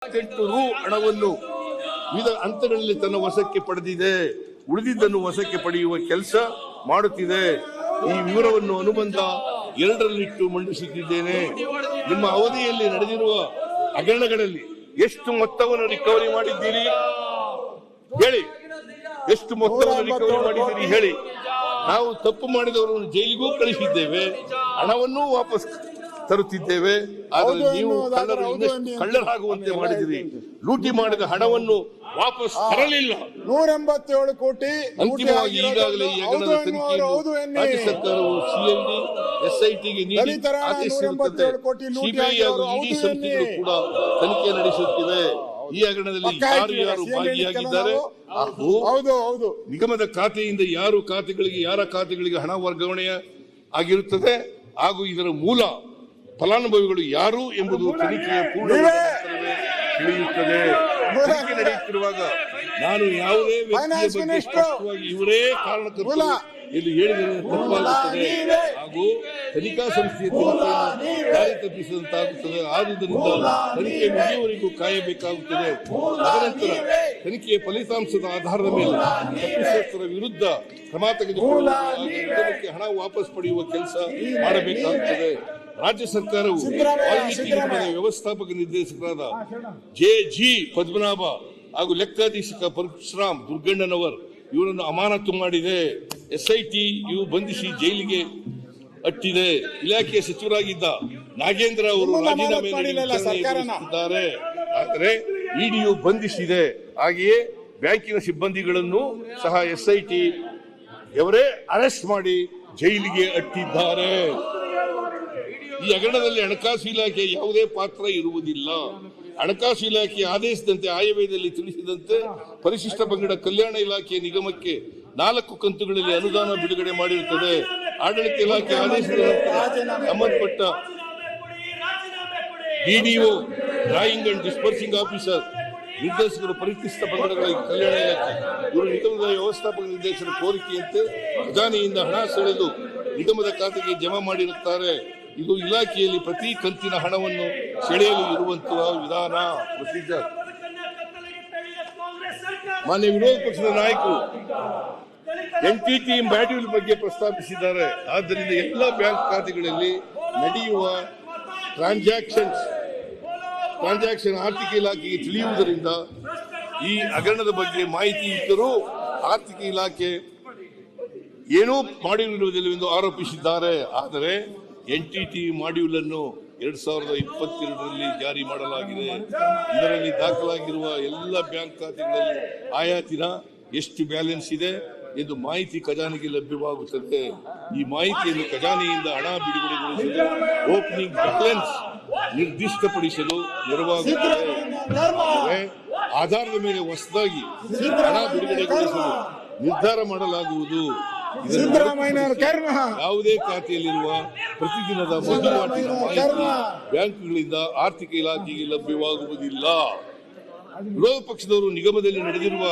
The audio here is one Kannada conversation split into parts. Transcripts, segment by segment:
ರೂ ಹಣವನ್ನು ವಿವಿಧ ಹಂತಗಳಲ್ಲಿ ತನ್ನ ವಶಕ್ಕೆ ಪಡೆದಿದೆ. ಉಳಿದಿದ್ದನ್ನು ವಶಕ್ಕೆ ಪಡೆಯುವ ಕೆಲಸ ಮಾಡುತ್ತಿದೆ. ಈ ವಿವರವನ್ನು ಅನುಬಂಧ 2ರಲ್ಲಿಟ್ಟು ಮಂಡಿಸುತ್ತಿದ್ದೇನೆ. ನಿಮ್ಮ ಅವಧಿಯಲ್ಲಿ ನಡೆದಿರುವ ಹಗರಣಗಳಲ್ಲಿ ಎಷ್ಟು ಮೊತ್ತವನ್ನು ರಿಕವರಿ ಮಾಡಿದ್ದೀರಿ ಹೇಳಿ. ಎಷ್ಟು ಮೊತ್ತವನ್ನು ರಿಕವರಿ ಮಾಡಿದ್ದೀರಿ ಹೇಳಿ. ನಾವು ತಪ್ಪು ಮಾಡಿದವರನ್ನು ಜೈಲಿಗೂ ಕಳಿಸಿದ್ದೇವೆ, ಹಣವನ್ನೂ ವಾಪಸ್ ತರುತ್ತಿದ್ದೇವೆ. ಆದರೆ ನೀವು ಕಳ್ಳರಾಗುವಂತೆ ಮಾಡಿದಿರಿ. ಲೂಟಿ ಮಾಡಿದ ಹಣವನ್ನು ವಾಪಸ್ ತರಲಿಲ್ಲ. 187 ಕೋಟಿ ಅಂತಿಮವಾಗಿ ಈಗಾಗಲೇ ಈ ಹಗರಣದ ತನಿಖೆಯನ್ನು ರಾಜ್ಯ ಸರ್ಕಾರವು ಸಿಐಡಿ ಎಸ್ಐಟಿಗೆ ನೀಡಿ ಆದೇಶಿಸಿರುತ್ತದೆ. ಸಿಬಿಐ ಹಾಗೂ ಇಡಿ ಸಂಸ್ಥೆಗಳು ಕೂಡ ತನಿಖೆ ನಡೆಸುತ್ತಿವೆ. ಈ ಹಗರಣದಲ್ಲಿ ಯಾರು ಭಾಗಿಯಾಗಿದ್ದಾರೆ ಹಾಗೂ ನಿಗಮದ ಖಾತೆಯಿಂದ ಯಾರ ಖಾತೆಗಳಿಗೆ ಹಣ ವರ್ಗಾವಣೆ ಆಗಿರುತ್ತದೆ ಹಾಗೂ ಇದರ ಮೂಲ ಫಲಾನುಭವಿಗಳು ಯಾರು ಎಂಬುದು ತನಿಖೆಯ ಪೂರ್ಣ ತಿಳಿಯುತ್ತದೆ. ತನಿಖೆ ನಡೆಯುತ್ತಿರುವಾಗ ನಾನು ಯಾವುದೇ ವ್ಯಕ್ತಿಯ ಬಗ್ಗೆ ಸ್ಪಷ್ಟವಾಗಿ ಇವರೇ ಕಾರಣಕರ್ತರು ಎಂದು ಹೇಳಿದರೆ ತಪ್ಪಾಗುತ್ತದೆ ಹಾಗೂ ತನಿಖಾ ಸಂಸ್ಥೆಯ ತನಿಖೆಯನ್ನು ದಾರಿ ತಪ್ಪಿಸಿದಂತಾಗುತ್ತದೆ. ಆದುದರಿಂದ ತನಿಖೆ ಮುಗಿಯುವವರೆಗೂ ಕಾಯಬೇಕಾಗುತ್ತದೆ. ತದನಂತರ ತನಿಖೆಯ ಫಲಿತಾಂಶದ ಆಧಾರದ ಮೇಲೆ ತಪ್ಪಿತಸ್ಥರ ವಿರುದ್ಧ ಕ್ರಮ ತೆಗೆದುಕೊಳ್ಳುವ ಹಣ ವಾಪಸ್ ಪಡೆಯುವ ಕೆಲಸ ಮಾಡಬೇಕಾಗುತ್ತದೆ. ರಾಜ್ಯ ಸರ್ಕಾರವು ವಾಲ್ಮೀಕಿ ನಿಗಮದ ವ್ಯವಸ್ಥಾಪಕ ನಿರ್ದೇಶಕರಾದ ಜೆ.ಜಿ. ಪದ್ಮನಾಭ ಹಾಗೂ ಲೆಕ್ಕಾಧೀಶಕ ಪರಶುರಾಮ್ ದುರ್ಗಣ್ಣನವರ್ ಇವರನ್ನು ಅಮಾನತು ಮಾಡಿದೆ. ಎಸ್ಐಟಿ ಇವು ಬಂಧಿಸಿ ಜೈಲಿಗೆ ಅಟ್ಟಿದೆ. ಇಲಾಖೆಯ ಸಚಿವರಾಗಿದ್ದ ನಾಗೇಂದ್ರ ಅವರು ರಾಜೀನಾಮೆ ನೀಡಿದ್ದಾರೆ. ಆದರೆ ಇಡಿಯು ಬಂಧಿಸಿದೆ. ಹಾಗೆಯೇ ಬ್ಯಾಂಕಿನ ಸಿಬ್ಬಂದಿಗಳನ್ನು ಸಹ ಎಸ್ಐಟಿ ಅವರೇ ಅರೆಸ್ಟ್ ಮಾಡಿ ಜೈಲಿಗೆ ಅಟ್ಟಿದ್ದಾರೆ. ಈ ಹಗರಣದಲ್ಲಿ ಹಣಕಾಸು ಇಲಾಖೆ ಯಾವುದೇ ಪಾತ್ರ ಇರುವುದಿಲ್ಲ. ಹಣಕಾಸು ಇಲಾಖೆಯ ಆದೇಶದಂತೆ ಆಯವ್ಯಯದಲ್ಲಿ ತಿಳಿಸಿದಂತೆ ಪರಿಶಿಷ್ಟ ಪಂಗಡ ಕಲ್ಯಾಣ ಇಲಾಖೆಯ ನಿಗಮಕ್ಕೆ 4 ಕಂತುಗಳಲ್ಲಿ ಅನುದಾನ ಬಿಡುಗಡೆ ಮಾಡಿರುತ್ತದೆ. ಆಡಳಿತ ಇಲಾಖೆ ಆದೇಶದ ಸಂಬಂಧಪಟ್ಟ DDO, drawing and dispersing officer, ನಿರ್ದೇಶಕರು ಪರಿಶಿಷ್ಟ ಪಂಗಡಗಳ ಕಲ್ಯಾಣ ಇಲಾಖೆ ಇವರು ನಿಗಮದ ವ್ಯವಸ್ಥಾಪಕ ನಿರ್ದೇಶಕರ ಕೋರಿಕೆಯಂತೆ ಖಜಾನೆಯಿಂದ ಹಣ ಸೆಳೆದು ನಿಗಮದ ಖಾತೆಗೆ ಜಮಾ ಮಾಡಿರುತ್ತಾರೆ. ಇದು ಇಲಾಖೆಯಲ್ಲಿ ಪ್ರತಿ ಕಂತಿನ ಹಣವನ್ನು ಸೆಳೆಯಲು ಇರುವಂತಹ ವಿಧಾನ, ಪ್ರೊಸೀಜರ್. ಮಾನ್ಯ ವಿರೋಧ ಪಕ್ಷದ ನಾಯಕರು ಎನ್ಟಿಟಿ ಮಾಡ್ಯೂಲ್ ಬಗ್ಗೆ ಪ್ರಸ್ತಾಪಿಸಿದ್ದಾರೆ. ಆದ್ದರಿಂದ ಎಲ್ಲ ಬ್ಯಾಂಕ್ ಖಾತೆಗಳಲ್ಲಿ ನಡೆಯುವ ಟ್ರಾನ್ಸಾಕ್ಷನ್ ಆರ್ಥಿಕ ಇಲಾಖೆಗೆ ತಿಳಿಯುವುದರಿಂದ ಈ ಹಗರಣದ ಬಗ್ಗೆ ಮಾಹಿತಿ ಇದ್ದರೂ ಆರ್ಥಿಕ ಇಲಾಖೆ ಏನೂ ಮಾಡಿರುವುದಿಲ್ಲವೆಂದು ಆರೋಪಿಸಿದ್ದಾರೆ. ಆದರೆ ಎನ್ಟಿಟಿ ಮಾಡ್ಯೂಲ್ ಅನ್ನು 2022ರಲ್ಲಿ ಜಾರಿ ಮಾಡಲಾಗಿದೆ. ಇದರಲ್ಲಿ ದಾಖಲಾಗಿರುವ ಎಲ್ಲ ಬ್ಯಾಂಕ್ ಖಾತೆಗಳಲ್ಲಿ ಆಯಾ ದಿನ ಎಷ್ಟು ಬ್ಯಾಲೆನ್ಸ್ ಇದೆ ಎಂದು ಮಾಹಿತಿ ಖಜಾನೆಗೆ ಲಭ್ಯವಾಗುತ್ತದೆ. ಈ ಮಾಹಿತಿಯನ್ನು ಖಜಾನೆಯಿಂದ ಹಣ ಬಿಡುಗಡೆಗೊಳಿಸಲು ಓಪನಿಂಗ್ ಬ್ಯಾಲೆನ್ಸ್ ನಿರ್ದಿಷ್ಟಪಡಿಸಲು ನೆರವಾಗುತ್ತದೆ. ಆಧಾರದ ಮೇಲೆ ಹೊಸದಾಗಿ ಹಣ ಬಿಡುಗಡೆಗೊಳಿಸಲು ನಿರ್ಧಾರ ಮಾಡಲಾಗುವುದು. ಯಾವುದೇ ಖಾತೆಯಲ್ಲಿರುವ ಪ್ರತಿದಿನದ ವಹಿವಾಟಿನ ಮಾಹಿತಿ ಬ್ಯಾಂಕ್ಗಳಿಂದ ಆರ್ಥಿಕ ಇಲಾಖೆಗೆ ಲಭ್ಯವಾಗುವುದಿಲ್ಲ. ವಿರೋಧ ಪಕ್ಷದವರು ನಿಗಮದಲ್ಲಿ ನಡೆದಿರುವ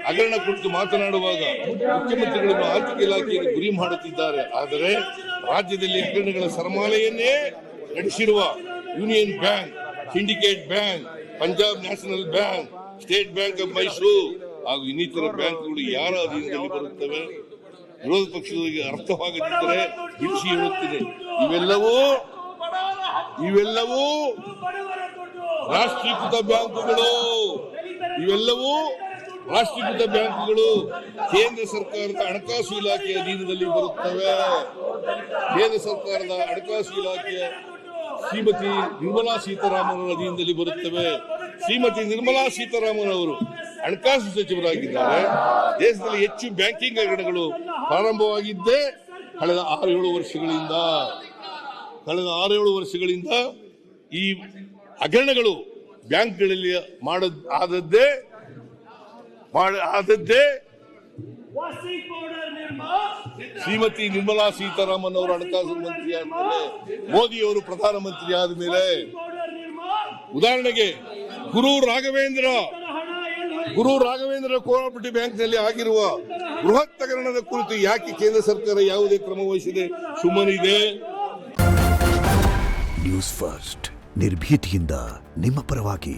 ಹಗರಣ ಕುರಿತು ಮಾತನಾಡುವಾಗ ಮುಖ್ಯಮಂತ್ರಿಗಳನ್ನು ಆರ್ಥಿಕ ಇಲಾಖೆಯನ್ನು ಗುರಿ ಮಾಡುತ್ತಿದ್ದಾರೆ. ಆದರೆ ರಾಜ್ಯದಲ್ಲಿ ಹಗರಣಗಳ ಸರಮಾಲೆಯನ್ನೇ ನಡೆಸಿರುವ union bank, syndicate bank, Punjab national bank, state bank of Mysuru ಹಾಗೂ ಇನ್ನಿತರ ಬ್ಯಾಂಕ್ಗಳು ಯಾರ ಅಧೀನದಲ್ಲಿ ಬರುತ್ತವೆ? ವಿರೋಧ ಪಕ್ಷದವರಿಗೆ ಅರ್ಥವಾಗದಿದ್ದರೆ ಬಿಡಿಸಿ ಹೇಳುತ್ತಿದೆ. ಇವೆಲ್ಲವೂ ರಾಷ್ಟ್ರೀಕೃತ ಬ್ಯಾಂಕುಗಳು ಕೇಂದ್ರ ಸರ್ಕಾರದ ಹಣಕಾಸು ಇಲಾಖೆಯ ಅಧೀನದಲ್ಲಿ ಬರುತ್ತವೆ. ಕೇಂದ್ರ ಸರ್ಕಾರದ ಹಣಕಾಸು ಇಲಾಖೆಯ ಶ್ರೀಮತಿ ನಿರ್ಮಲಾ ಸೀತಾರಾಮನ್ ಅವರ ಅಧೀನದಲ್ಲಿ ಬರುತ್ತವೆ. ಶ್ರೀಮತಿ ನಿರ್ಮಲಾ ಸೀತಾರಾಮನ್ ಅವರು ಹಣಕಾಸು ಸಚಿವರಾಗಿದ್ದಾರೆ. ದೇಶದಲ್ಲಿ ಹೆಚ್ಚು ಬ್ಯಾಂಕಿಂಗ್ ಹಗರಣಗಳು ಪ್ರಾರಂಭವಾಗಿದ್ದೇ ಕಳೆದ 6-7 ವರ್ಷಗಳಿಂದ ಈ ಹಗರಣಗಳು ಬ್ಯಾಂಕ್ಗಳಲ್ಲಿ ಆದದ್ದೇ ಶ್ರೀಮತಿ ನಿರ್ಮಲಾ ಸೀತಾರಾಮನ್ ಅವರು ಹಣಕಾಸು ಮಂತ್ರಿ ಆದ್ಮೇಲೆ, ಮೋದಿ ಅವರು ಪ್ರಧಾನಮಂತ್ರಿ ಆದ್ಮೇಲೆ. ಉದಾಹರಣೆಗೆ ಗುರು ರಾಘವೇಂದ್ರ ಕೋಆಪರೇಟಿವ್ ಬ್ಯಾಂಕ್ನಲ್ಲಿ ಆಗಿರುವ ಬೃಹತ್ ಹಗರಣದ ಕುರಿತು ಯಾಕೆ ಕೇಂದ್ರ ಸರ್ಕಾರ ಯಾವುದೇ ಕ್ರಮ ವಹಿಸದೆ ಸುಮ್ಮನಿದೆ? ನ್ಯೂಸ್ ಫಸ್ಟ್, ನಿರ್ಭೀತಿಯಿಂದ ನಿಮ್ಮ ಪರವಾಗಿ.